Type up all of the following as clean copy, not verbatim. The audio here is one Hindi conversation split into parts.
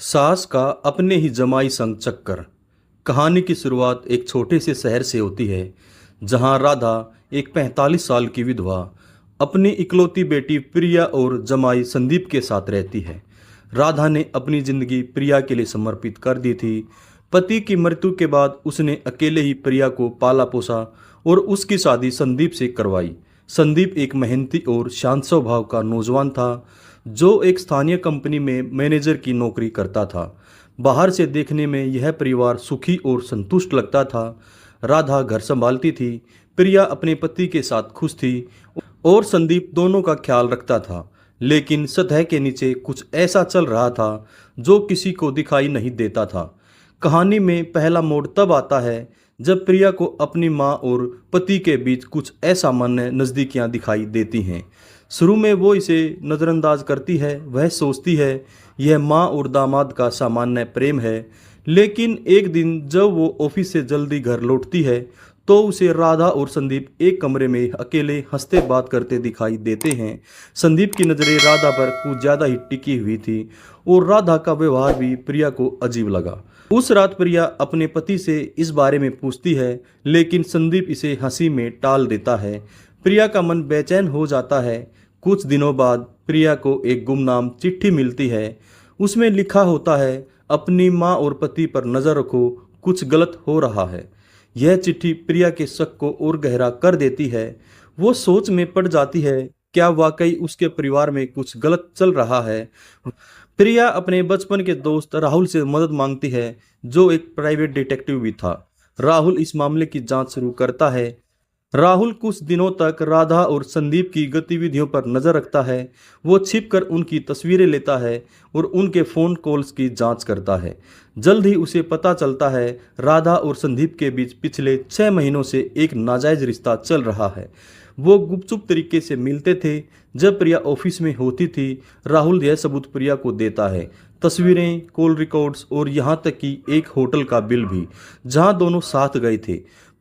सास का अपने ही जमाई संग चक्कर। कहानी की शुरुआत एक छोटे से शहर से होती है, जहां राधा एक 45 साल की विधवा अपनी इकलौती बेटी प्रिया और जमाई संदीप के साथ रहती है। राधा ने अपनी जिंदगी प्रिया के लिए समर्पित कर दी थी। पति की मृत्यु के बाद उसने अकेले ही प्रिया को पाला पोसा और उसकी शादी संदीप से करवाई। संदीप एक मेहनती और शांत स्वभाव का नौजवान था, जो एक स्थानीय कंपनी में मैनेजर की नौकरी करता था। बाहर से देखने में यह परिवार सुखी और संतुष्ट लगता था। राधा घर संभालती थी, प्रिया अपने पति के साथ खुश थी और संदीप दोनों का ख्याल रखता था। लेकिन सतह के नीचे कुछ ऐसा चल रहा था जो किसी को दिखाई नहीं देता था। कहानी में पहला मोड़ तब आता है जब प्रिया को अपनी माँ और पति के बीच कुछ असामान्य नज़दीकियाँ दिखाई देती हैं। शुरू में वो इसे नज़रअंदाज करती है। वह सोचती है यह माँ और दामाद का सामान्य प्रेम है। लेकिन एक दिन जब वो ऑफिस से जल्दी घर लौटती है तो उसे राधा और संदीप एक कमरे में अकेले हंसते बात करते दिखाई देते हैं। संदीप की नज़रें राधा पर कुछ ज़्यादा ही टिकी हुई थी और राधा का व्यवहार भी प्रिया को अजीब लगा। उस रात प्रिया अपने पति से इस बारे में पूछती है, लेकिन संदीप इसे हंसी में टाल देता है। प्रिया का मन बेचैन हो जाता है। कुछ दिनों बाद प्रिया को एक गुमनाम चिट्ठी मिलती है। उसमें लिखा होता है, अपनी माँ और पति पर नज़र रखो, कुछ गलत हो रहा है। यह चिट्ठी प्रिया के शक को और गहरा कर देती है। वो सोच में पड़ जाती है, क्या वाकई उसके परिवार में कुछ गलत चल रहा है। प्रिया अपने बचपन के दोस्त राहुल से मदद मांगती है, जो एक प्राइवेट डिटेक्टिव भी था। राहुल इस मामले की जांच शुरू करता है। राहुल कुछ दिनों तक राधा और संदीप की गतिविधियों पर नजर रखता है। वो छिपकर उनकी तस्वीरें लेता है और उनके फ़ोन कॉल्स की जांच करता है। जल्द ही उसे पता चलता है राधा और संदीप के बीच पिछले 6 महीनों से एक नाजायज़ रिश्ता चल रहा है। वो गुपचुप तरीके से मिलते थे। जब प्रिया ऑफिस में होती थी, राहुल यह सबूत प्रिया को देता है, तस्वीरें, कॉल रिकॉर्ड्स और यहाँ तक कि एक होटल का बिल भी, जहाँ दोनों साथ गए थे।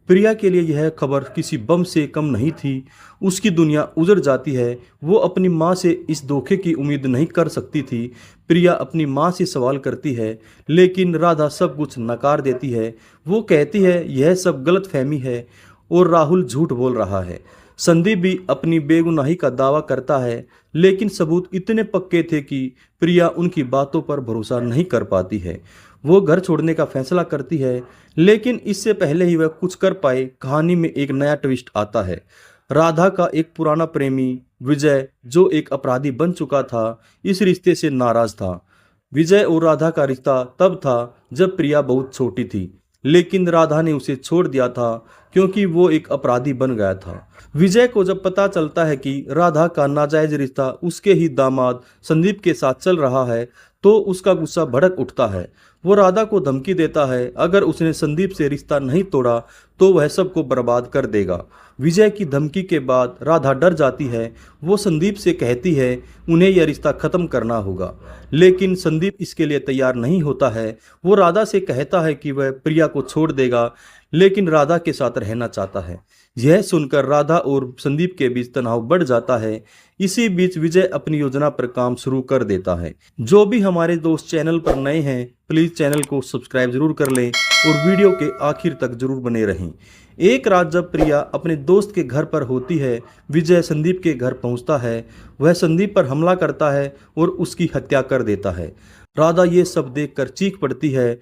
प्रिया के लिए यह खबर किसी बम से कम नहीं थी। उसकी दुनिया उजड़ जाती है। वो अपनी माँ से इस धोखे की उम्मीद नहीं कर सकती थी। प्रिया अपनी माँ से सवाल करती है, लेकिन राधा सब कुछ नकार देती है। वो कहती है यह सब गलतफहमी है और राहुल झूठ बोल रहा है। संदीप भी अपनी बेगुनाही का दावा करता है, लेकिन सबूत इतने पक्के थे कि प्रिया उनकी बातों पर भरोसा नहीं कर पाती है। वो घर छोड़ने का फैसला करती है, लेकिन इससे पहले ही वह कुछ कर पाए, कहानी में एक नया ट्विस्ट आता है। राधा का एक पुराना प्रेमी विजय, जो एक अपराधी बन चुका था, इस रिश्ते से नाराज था। विजय और राधा का रिश्ता तब था जब प्रिया बहुत छोटी थी, लेकिन राधा ने उसे छोड़ दिया था क्योंकि वो एक अपराधी बन गया था। विजय को जब पता चलता है कि राधा का नाजायज रिश्ता उसके ही दामाद संदीप के साथ चल रहा है, तो उसका गुस्सा भड़क उठता है। वो राधा को धमकी देता है, अगर उसने संदीप से रिश्ता नहीं तोड़ा तो वह सबको बर्बाद कर देगा। विजय की धमकी के बाद राधा डर जाती है। वो संदीप से कहती है उन्हें यह रिश्ता खत्म करना होगा, लेकिन संदीप इसके लिए तैयार नहीं होता है। वो राधा से कहता है कि वह प्रिया को छोड़ देगा, लेकिन राधा के साथ रहना चाहता है। यह सुनकर राधा और संदीप के बीच तनाव बढ़ जाता है। इसी बीच विजय अपनी योजना पर काम शुरू कर देता है। जो भी हमारे दोस्त चैनल पर नए हैं, प्लीज़ चैनल को सब्सक्राइब जरूर कर लें और वीडियो के आखिर तक जरूर बने रहें। एक रात जब प्रिया अपने दोस्त के घर पर होती है, विजय संदीप के घर पहुंचता है। वह संदीप पर हमला करता है और उसकी हत्या कर देता है। राधा ये सब देखकर चीख पड़ती है,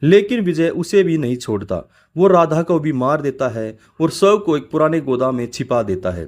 लेकिन विजय उसे भी नहीं छोड़ता। वो राधा को भी मार देता है और शव को एक पुराने गोदाम में छिपा देता है।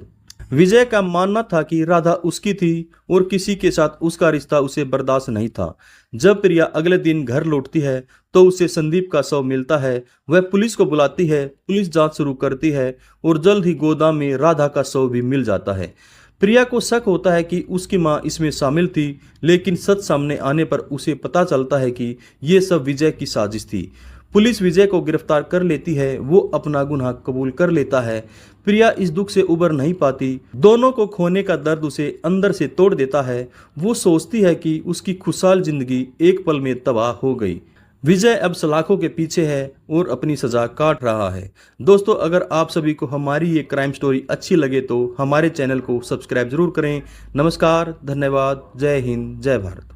विजय का मानना था कि राधा उसकी थी और किसी के साथ उसका रिश्ता उसे बर्दाश्त नहीं था। जब प्रिया अगले दिन घर लौटती है तो उसे संदीप का शव मिलता है। वह पुलिस को बुलाती है। पुलिस जांच शुरू करती है और जल्द ही गोदाम में राधा का शव भी मिल जाता है। प्रिया को शक होता है कि उसकी मां इसमें शामिल थी, लेकिन सच सामने आने पर उसे पता चलता है कि ये सब विजय की साजिश थी। पुलिस विजय को गिरफ्तार कर लेती है। वो अपना गुनाह कबूल कर लेता है। प्रिया इस दुख से उबर नहीं पाती। दोनों को खोने का दर्द उसे अंदर से तोड़ देता है। वो सोचती है कि उसकी खुशहाल जिंदगी एक पल में तबाह हो गई। विजय अब सलाखों के पीछे है और अपनी सजा काट रहा है। दोस्तों, अगर आप सभी को हमारी ये क्राइम स्टोरी अच्छी लगे तो हमारे चैनल को सब्सक्राइब जरूर करें। नमस्कार, धन्यवाद, जय हिंद, जय भारत।